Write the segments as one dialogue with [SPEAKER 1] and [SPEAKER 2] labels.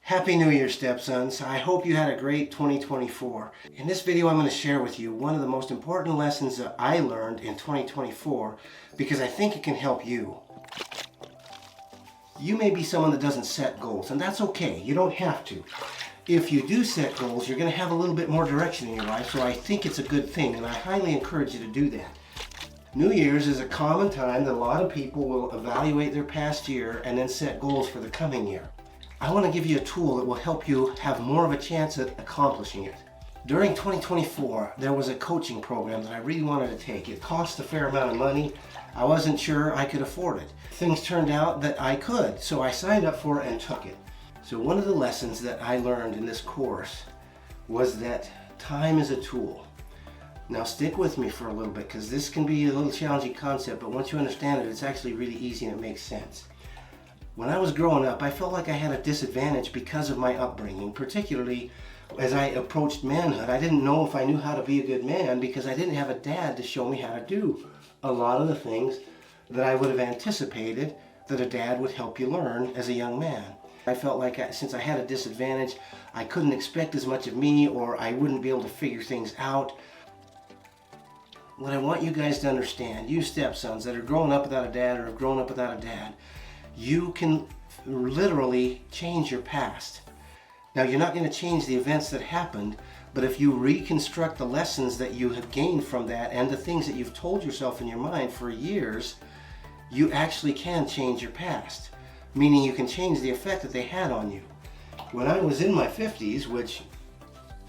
[SPEAKER 1] Happy New Year, Stepsons. I hope you had a great 2024. In this video, I'm going to share with you one of the most important lessons that I learned in 2024 because I think it can help you. You may be someone that doesn't set goals, and that's okay. You don't have to. If you do set goals, you're going to have a little bit more direction in your life, so I think it's a good thing, and I highly encourage you to do that. New Year's is a common time that a lot of people will evaluate their past year and then set goals for the coming year. I want to give you a tool that will help you have more of a chance at accomplishing it. During 2024, there was a coaching program that I really wanted to take. It cost a fair amount of money. I wasn't sure I could afford it. Things turned out that I could, so I signed up for it and took it. So one of the lessons that I learned in this course was that time is a tool. Now stick with me for a little bit because this can be a little challenging concept, but once you understand it, it's actually really easy and it makes sense. When I was growing up, I felt like I had a disadvantage because of my upbringing, particularly as I approached manhood. I didn't know if I knew how to be a good man because I didn't have a dad to show me how to do a lot of the things that I would have anticipated that a dad would help you learn as a young man. I felt like since I had a disadvantage, I couldn't expect as much of me, or I wouldn't be able to figure things out. What I want you guys to understand, you stepsons that are growing up without a dad or have grown up without a dad, you can literally change your past. Now, you're not going to change the events that happened, but if you reconstruct the lessons that you have gained from that and the things that you've told yourself in your mind for years, you actually can change your past. Meaning you can change the effect that they had on you. When I was in my 50s, which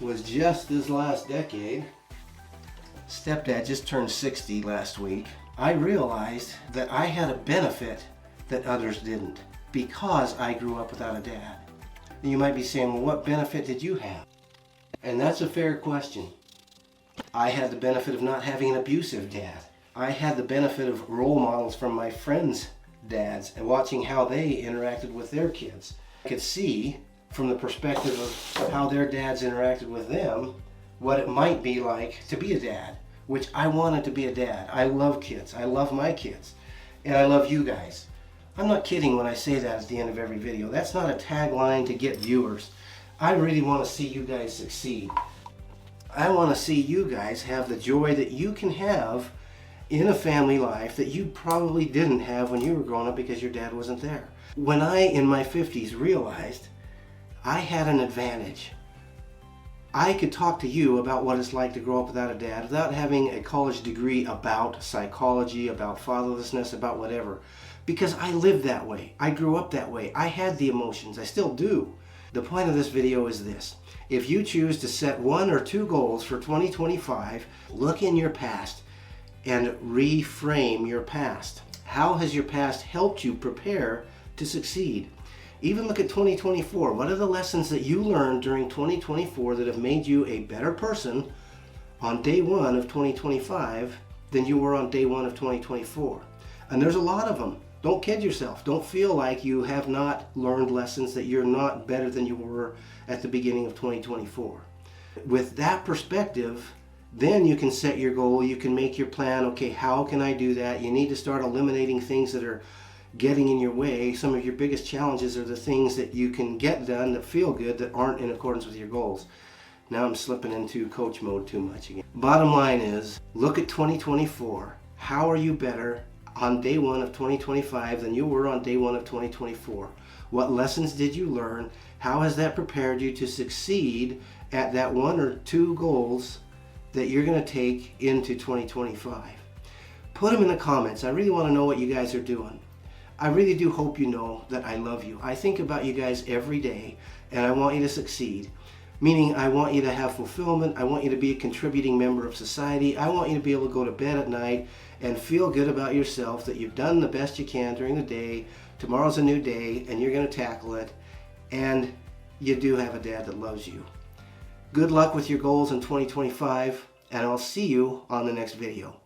[SPEAKER 1] was just this last decade, Stepdad just turned 60 last week, I realized that I had a benefit that others didn't because I grew up without a dad. And you might be saying, well, what benefit did you have? And that's a fair question. I had the benefit of not having an abusive dad. I had the benefit of role models from my friends' dads and watching how they interacted with their kids. I could see from the perspective of how their dads interacted with them what it might be like to be a dad, which I wanted to be a dad. I love kids. I love my kids. And I love you guys. I'm not kidding when I say that at the end of every video. That's not a tagline to get viewers. I really want to see you guys succeed. I want to see you guys have the joy that you can have in a family life that you probably didn't have when you were growing up because your dad wasn't there. When I, in my 50s, realized I had an advantage, I could talk to you about what it's like to grow up without a dad without having a college degree about psychology, about fatherlessness, about whatever. Because I lived that way. I grew up that way. I had the emotions. I still do. The point of this video is this. If you choose to set 1 or 2 goals for 2025, look in your past and reframe your past. How has your past helped you prepare to succeed? Even look at 2024. What are the lessons that you learned during 2024 that have made you a better person on day 1 of 2025 than you were on day 1 of 2024? And there's a lot of them. Don't kid yourself. Don't feel like you have not learned lessons, that you're not better than you were at the beginning of 2024. With that perspective, then you can set your goal, you can make your plan. Okay, how can I do that? You need to start eliminating things that are getting in your way. Some of your biggest challenges are the things that you can get done that feel good that aren't in accordance with your goals. Now I'm slipping into coach mode too much again. Bottom line is, look at 2024. How are you better on day 1 of 2025 than you were on day 1 of 2024? What lessons did you learn? How has that prepared you to succeed at that 1 or 2 goals that you're going to take into 2025? Put them in the comments. I really want to know what you guys are doing. I really do hope you know that I love you. I think about you guys every day, and I want you to succeed. Meaning, I want you to have fulfillment. I want you to be a contributing member of society. I want you to be able to go to bed at night and feel good about yourself, that you've done the best you can during the day. Tomorrow's a new day, and you're going to tackle it. And you do have a dad that loves you. Good luck with your goals in 2025, and I'll see you on the next video.